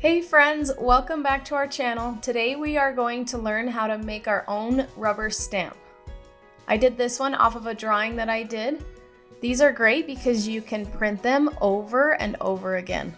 Hey friends, welcome back to our channel. Today we are going to learn how to make our own rubber stamp. I did this one off of a drawing that I did. These are great because you can print them over and over again.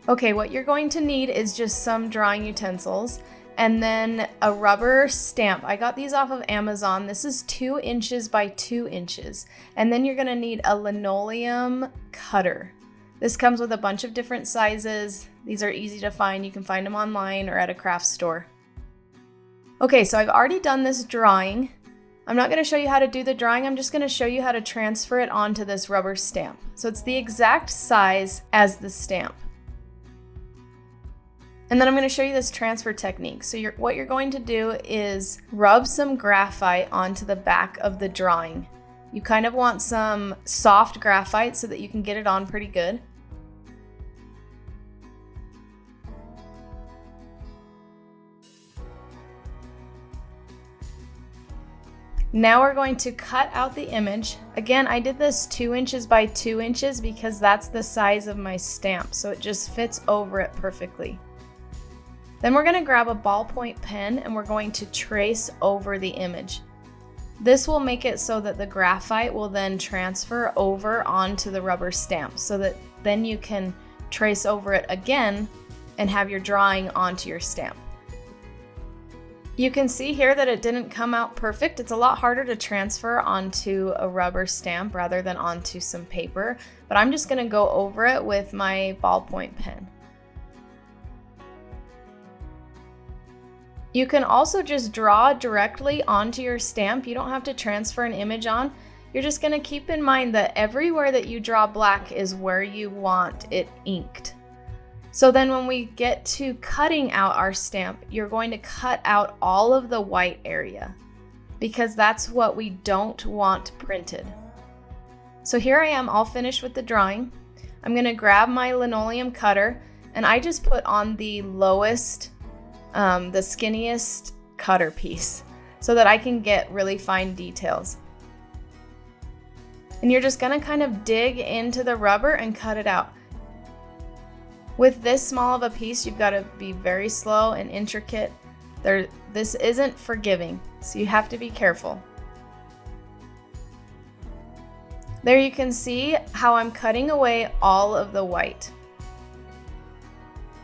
Okay, what you're going to need is just some drawing utensils and then a rubber stamp. I got these off of Amazon. This is 2 inches by 2 inches. And then you're gonna need a linoleum cutter. This comes with a bunch of different sizes. These are easy to find. You can find them online or at a craft store. Okay, so I've already done this drawing. I'm not going to show you how to do the drawing. I'm just going to show you how to transfer it onto this rubber stamp. So it's the exact size as the stamp. And then I'm going to show you this transfer technique. So what you're going to do is rub some graphite onto the back of the drawing. You kind of want some soft graphite so that you can get it on pretty good. Now we're going to cut out the image. Again, I did this 2 inches by 2 inches because that's the size of my stamp, so it just fits over it perfectly. Then we're going to grab a ballpoint pen and we're going to trace over the image. This will make it so that the graphite will then transfer over onto the rubber stamp so that then you can trace over it again and have your drawing onto your stamp. You can see here that it didn't come out perfect. It's a lot harder to transfer onto a rubber stamp rather than onto some paper, but I'm just going to go over it with my ballpoint pen. You can also just draw directly onto your stamp. You don't have to transfer an image on. You're just going to keep in mind that everywhere that you draw black is where you want it inked. So then when we get to cutting out our stamp, you're going to cut out all of the white area because that's what we don't want printed. So here I am all finished with the drawing. I'm going to grab my linoleum cutter and I just put on the lowest, the skinniest cutter piece so that I can get really fine details. And you're just going to kind of dig into the rubber and cut it out. With this small of a piece, you've got to be very slow and intricate. This isn't forgiving, so you have to be careful. There you can see how I'm cutting away all of the white.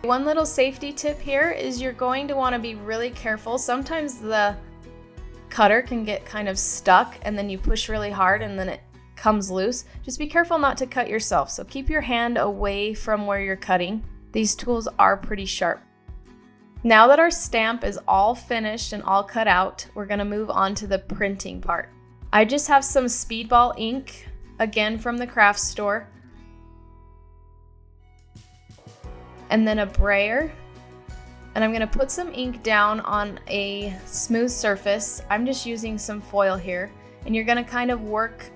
One little safety tip here is you're going to want to be really careful. Sometimes the cutter can get kind of stuck and then you push really hard and then it comes loose. Just be careful not to cut yourself. So keep your hand away from where you're cutting. These tools are pretty sharp. Now that our stamp is all finished and all cut out, we're going to move on to the printing part. I just have some Speedball ink, again from the craft store, and then a brayer. And I'm going to put some ink down on a smooth surface. I'm just using some foil here, and you're going to kind of work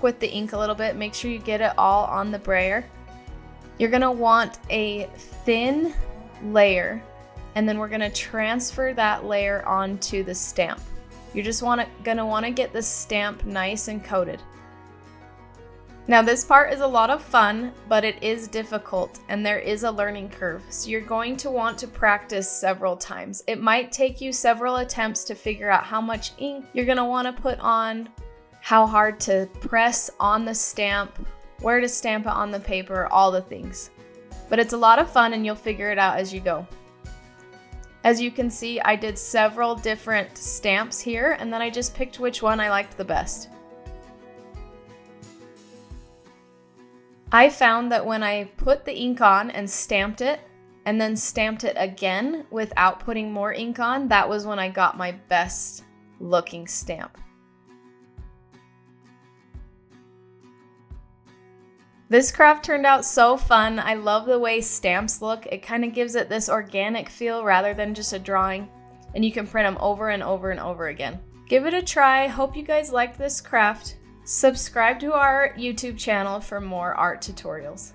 with the ink a little bit. Make sure you get it all on the brayer. You're going to want a thin layer, and then we're going to transfer that layer onto the stamp. You're just going to want to get the stamp nice and coated. Now this part is a lot of fun, but it is difficult and there is a learning curve. So you're going to want to practice several times. It might take you several attempts to figure out how much ink you're going to want to put on, how hard to press on the stamp, where to stamp it on the paper, all the things. But it's a lot of fun and you'll figure it out as you go. As you can see, I did several different stamps here and then I just picked which one I liked the best. I found that when I put the ink on and stamped it and then stamped it again without putting more ink on, that was when I got my best looking stamp. This craft turned out so fun. I love the way stamps look. It kind of gives it this organic feel rather than just a drawing, and you can print them over and over and over again. Give it a try. Hope you guys liked this craft. Subscribe to our YouTube channel for more art tutorials.